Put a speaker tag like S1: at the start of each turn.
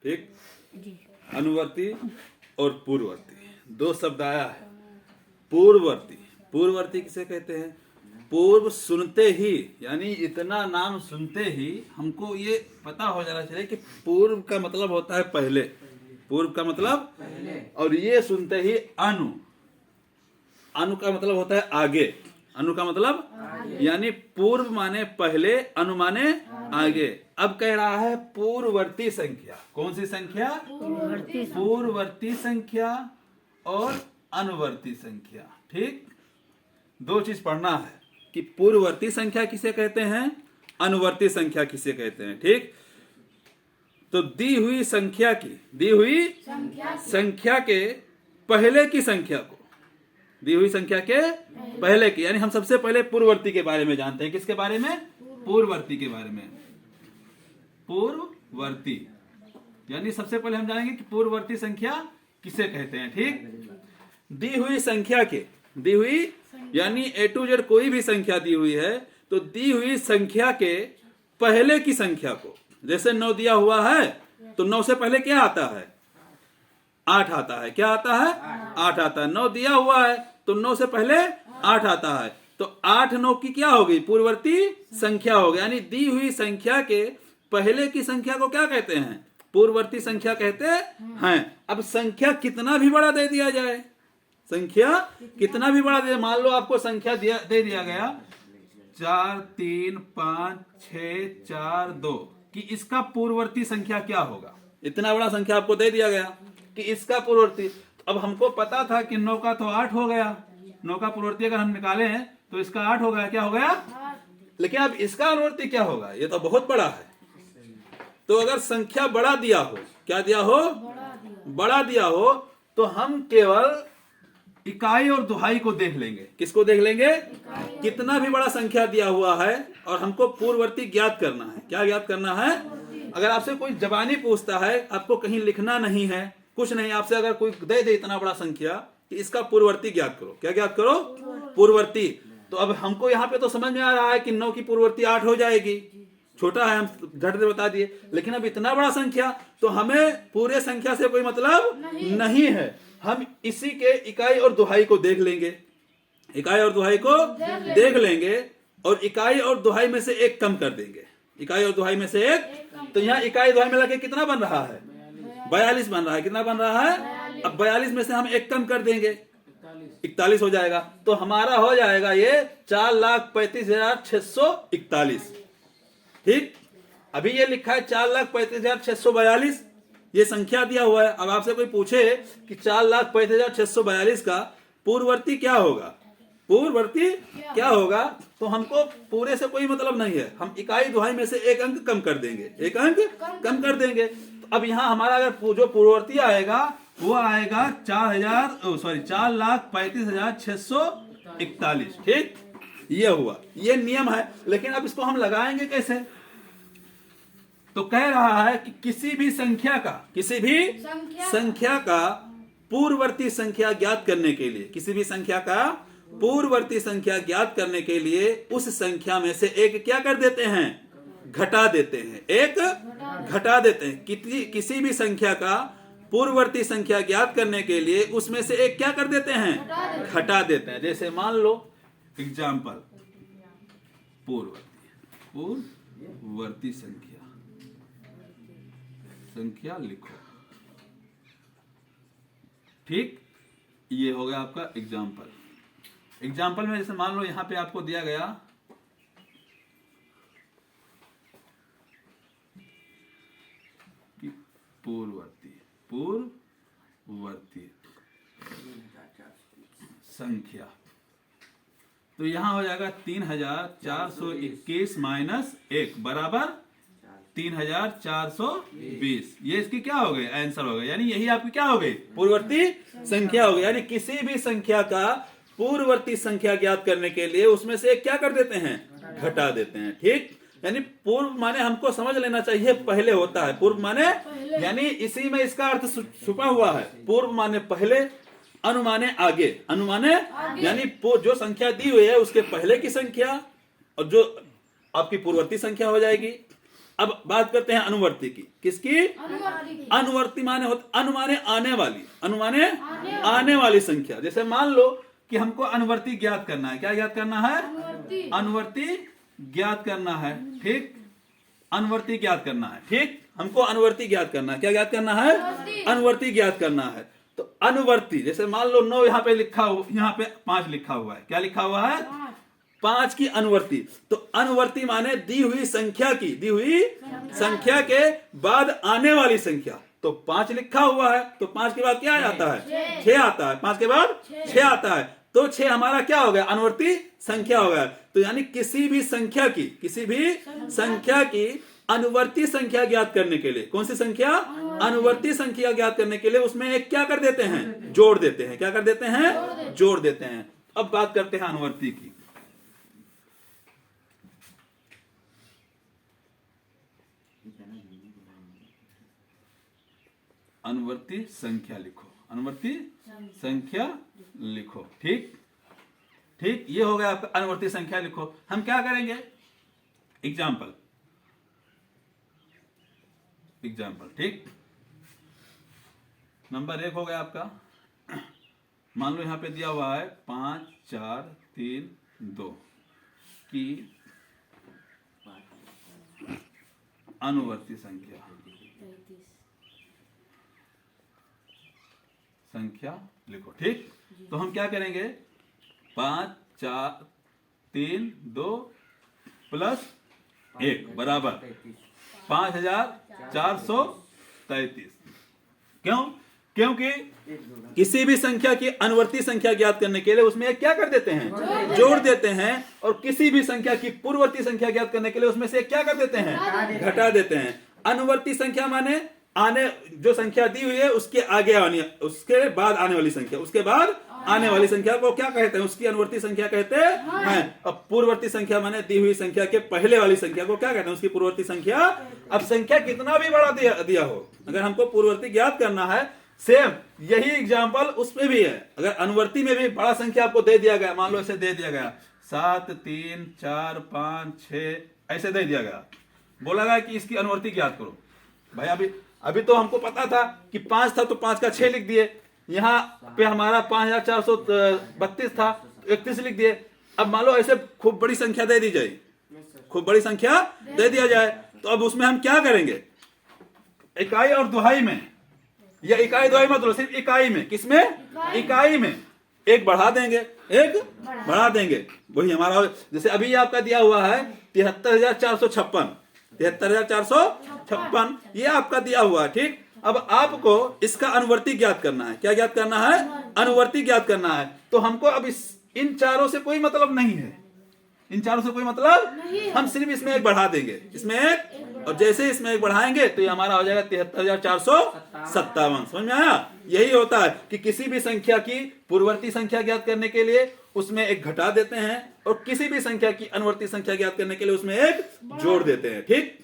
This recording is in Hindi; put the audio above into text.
S1: ठीक, अनुवर्ती और पूर्ववर्ती दो शब्द आया है। पूर्ववर्ती, पूर्ववर्ती किसे कहते हैं? पूर्व सुनते ही, यानी इतना नाम सुनते ही हमको ये पता हो जाना चाहिए कि पूर्व का मतलब होता है पहले, पूर्व का मतलब पहले, और ये सुनते ही अनु, अनु का मतलब होता है आगे, अनु का मतलब आगे। यानी पूर्व माने पहले, अनु माने आगे। अब कह रहा है पूर्ववर्ती संख्या। कौन सी संख्या? पूर्ववर्ती संख्या और अनुवर्ती संख्या। ठीक, दो चीज पढ़ना है कि पूर्ववर्ती संख्या किसे कहते हैं, अनुवर्ती संख्या किसे कहते हैं। ठीक, तो दी हुई संख्या की, दी हुई संख्या के पहले की संख्या को, दी हुई संख्या के पहले की, यानी हम सबसे पहले पूर्ववर्ती के बारे में जानते हैं। किसके बारे में? पूर्ववर्ती के बारे में। पूर्ववर्ती यानी सबसे पहले हम जानेंगे कि पूर्ववर्ती संख्या किसे कहते हैं। ठीक, दी हुई संख्या के, दी हुई यानी ए टू जेड कोई भी संख्या दी हुई है तो दी हुई संख्या के पहले की संख्या को, जैसे 9 दिया हुआ है तो 9 से पहले क्या आता है? 8 आता है। क्या आता है? 8 आता है। 9 दिया हुआ है तो 9 से पहले 8 आता है, तो 8 9 की क्या होगी? पूर्ववर्ती संख्या होगी। यानी दी हुई संख्या के पहले की संख्या को क्या कहते हैं? पूर्ववर्ती संख्या कहते हैं। अब संख्या कितना भी बड़ा दे दिया जाए, संख्या कितना भी बड़ा दे, मान लो आपको संख्या दे दिया गया 4 3 5 6 4 2 कि इसका पूर्ववर्ती संख्या क्या होगा? इतना बड़ा संख्या आपको दे दिया गया कि इसका पूर्ववर्ती, अब हमको पता था कि 9 का तो 8 हो गया, 9 का पूर्ववर्ती अगर हम निकाले हैं तो इसका 8 हो गया। क्या हो गया? लेकिन अब इसका अनुवर्ती क्या होगा? ये तो बहुत बड़ा है। तो अगर संख्या बड़ा दिया हो, क्या दिया हो? बड़ा दिया हो, तो हम केवल इकाई और दुहाई को देख लेंगे। किसको देख लेंगे? कितना भी बड़ा संख्या दिया हुआ है और हमको पूर्ववर्ती ज्ञात करना है। क्या ज्ञात करना है? अगर आपसे कोई जबानी पूछता है, आपको कहीं लिखना नहीं है, कुछ नहीं, आपसे अगर कोई दे दे इतना बड़ा संख्या कि इसका पूर्ववर्ती ज्ञात करो, क्या ज्ञात करो? पूर्ववर्ती। तो अब हमको यहाँ पे तो समझ में आ रहा है कि 9 की पूर्ववर्ती 8 हो जाएगी, छोटा है, हम झट से बता दिए। लेकिन अब इतना बड़ा संख्या तो हमें पूरे संख्या से कोई मतलब नहीं है। हम इसी के इकाई और दुहाई को देख लेंगे, इकाई और दुहाई को देख लेंगे और इकाई और दुहाई में से एक कम कर देंगे, इकाई और दुहाई में से एक। तो यहाँ इकाई दुहाई में लगे कितना बन रहा है? 42 बन रहा है। कितना बन रहा है? अब 42 में से हम एक कम कर देंगे, 41 हो जाएगा। तो हमारा हो जाएगा ये 4,35,641। ठीक, अभी ये लिखा है 4,35,642, ये संख्या दिया हुआ है। अब आपसे कोई पूछे कि 4,35,642 का पूर्ववर्ती क्या होगा, पूर्ववर्ती क्या होगा, तो हमको पूरे से कोई मतलब नहीं है। हम इकाई दुहाई में से एक अंक कम कर देंगे, एक अंक कम कर देंगे। तो अब यहाँ हमारा अगर जो पूर्ववर्ती आएगा वो आएगा 4,35,641। ठीक, ये हुआ, ये नियम है। लेकिन अब इसको हम लगाएंगे कैसे? तो कह रहा है कि किसी भी संख्या का, किसी भी संख्या का पूर्ववर्ती संख्या ज्ञात करने के लिए, किसी भी संख्या का पूर्ववर्ती संख्या ज्ञात करने के लिए उस संख्या में से एक क्या कर देते हैं? घटा देते हैं, एक घटा देते हैं। किसी भी संख्या का पूर्ववर्ती संख्या ज्ञात करने के लिए उसमें से एक क्या कर देते हैं? घटा देते हैं। जैसे मान लो एग्जाम्पल, पूर्ववर्ती संख्या लिखो। ठीक, ये हो गया आपका एग्जाम्पल। एग्जाम्पल में जैसे मान लो यहां पे आपको दिया गया कि पूर्ववर्ती संख्या, तो यहां हो जाएगा 3,421 माइनस 1 बराबर 3,420। ये इसकी क्या हो गई? आंसर हो गया। यानी यही आपकी क्या हो गई? पूर्ववर्ती संख्या हो गई। यानी किसी भी संख्या का पूर्ववर्ती संख्या ज्ञात करने के लिए उसमें से एक क्या कर देते हैं? घटा देते हैं। ठीक, यानी पूर्व माने हमको समझ लेना चाहिए पहले होता है। पूर्व माने यानी इसी में इसका अर्थ छुपा हुआ है। पूर्व माने पहले, अनुमाने आगे, अनुमाने यानी जो संख्या दी हुई है उसके पहले की संख्या और जो आपकी पूर्ववर्ती संख्या हो जाएगी। अब बात करते हैं अनुवर्ती की। किसकी?
S2: अनुवर्ती।
S1: अनुवर्ती माने अनुमाने आने वाली, अनुमाने आने वाली संख्या। जैसे मान लो कि हमको अनुवर्ती ज्ञात करना है। क्या ज्ञात करना है? अनुवर्ती ज्ञात करना है। ठीक, अनुवर्ती ज्ञात करना है। ठीक, हमको अनुवर्ती ज्ञात करना है। क्या ज्ञात करना है? अनुवर्ती ज्ञात करना है। तो अनुवर्ती, जैसे मान लो 9 यहाँ पे लिखा हो, यहाँ पे 5 लिखा हुआ है। क्या लिखा हुआ है? 5 की अनुवर्ती। तो अनुवर्ती माने दी हुई संख्या की, दी हुई संख्या के बाद आने वाली संख्या। तो 5 लिखा हुआ है, तो 5 के बाद क्या आता है? 6 आता है। 5 के बाद 6 आता है, तो 6 हमारा क्या हो गया? अनुवर्ती संख्या हो गया। तो यानी किसी भी संख्या की, किसी भी संख्या की अनुवर्ती संख्या ज्ञात करने के लिए, कौन सी संख्या? अनुवर्ती संख्या ज्ञात करने के लिए उसमें एक क्या कर देते हैं? जोड़ देते हैं। क्या कर देते हैं? जोड़ देते हैं। अब बात करते हैं अनुवर्ती की। अनुवर्ती संख्या लिखो, अनुवर्ती संख्या लिखो। ठीक ठीक, ये हो गया आपका अनुवर्ती संख्या लिखो। हम क्या करेंगे? Example, example. ठीक, नंबर 1 हो गया आपका। मान लो यहां पे दिया हुआ है 5 4 3 2 की अनुवर्ती संख्या लिखो। ठीक, तो हम क्या करेंगे? 5 4 3 2 प्लस 1 बराबर 5433। क्यों? क्योंकि किसी भी संख्या की अनुवर्ती संख्या ज्ञात करने के लिए उसमें क्या कर देते हैं? जोड़ देते हैं। और किसी भी संख्या की पूर्ववर्ती संख्या ज्ञात करने के लिए उसमें से क्या कर देते हैं? घटा देते हैं। अनुवर्ती संख्या माने आने जो संख्या दी हुई है उसके आगे आने, उसके बाद आने वाली संख्या, उसके बाद आने वाली संख्या को क्या कहते हैं? उसकी अनुवर्ती संख्या कहते हैं। अब पूर्ववर्ती संख्या माने दी हुई संख्या के पहले वाली संख्या को क्या कहते हैं? उसकी पूर्ववर्ती संख्या। अब संख्या कितना भी बड़ा दिया हो, अगर हमको पूर्ववर्ती ज्ञात करना है, सेम यही एग्जाम्पल उसमें भी है। अगर अनुवर्ती में भी बड़ा संख्या आपको दे दिया गया, मान लो ऐसे दे दिया गया 7 3 4 5 6 ऐसे दे दिया गया, बोला गया कि इसकी अनुवर्ती ज्ञात करो। भाई अभी तो हमको पता था कि 5 था तो 5 का 6 लिख दिए। यहाँ पे हमारा 5432 था, 31 लिख दिए। अब मान लो ऐसे खूब बड़ी संख्या दे दी जाए, खूब बड़ी संख्या दे दिया जाए, तो अब उसमें हम क्या करेंगे? इकाई और दुहाई में, या इकाई दुहाई मतलब सिर्फ इकाई में, किसमें? इकाई में एक बढ़ा देंगे, एक बढ़ा देंगे। वही हमारा, जैसे अभी आपका दिया हुआ है 73,456, 73,456 ये आपका दिया हुआ है। ठीक, अब आपको इसका अनुवर्ती ज्ञात करना है। क्या ज्ञात करना है? अनुवर्ती ज्ञात करना है। तो हमको अब इन चारों से कोई मतलब नहीं है, इन चारों से कोई मतलब नहीं। हम सिर्फ इसमें एक बढ़ा देंगे, इसमें एक, और जैसे इसमें एक बढ़ाएंगे तो ये हमारा हो जाएगा 73,457। समझ में आया? यही होता है कि किसी भी संख्या की पूर्ववर्ती संख्या ज्ञात करने के लिए उसमें एक घटा देते हैं, और किसी भी संख्या की अनुवर्ती संख्या ज्ञात करने के लिए उसमें एक जोड़ देते हैं। ठीक।